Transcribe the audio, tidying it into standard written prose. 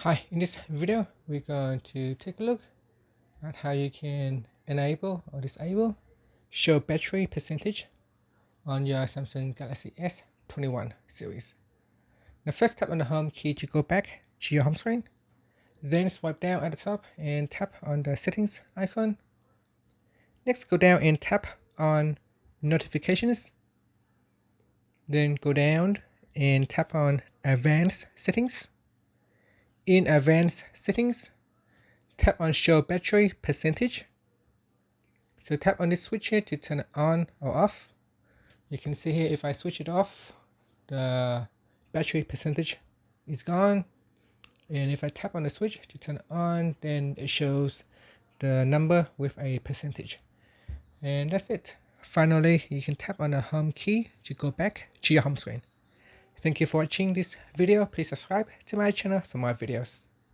Hi, in this video, we're going to take a look at how you can enable or disable show battery percentage on your Samsung Galaxy S21 series. Now first tap on the home key to go back to your home screen. Then swipe down at the top and tap on the settings icon. Next go down and tap on notifications. Then go down and tap on advanced settings. In advanced settings, tap on show battery percentage. So tap on this switch here to turn it on or off. You can see here if I switch it off, the battery percentage is gone. And if I tap on the switch to turn it on, then it shows the number with a percentage. And that's it. Finally, you can tap on the home key to go back to your home screen. Thank you for watching this video. Please subscribe to my channel for more videos.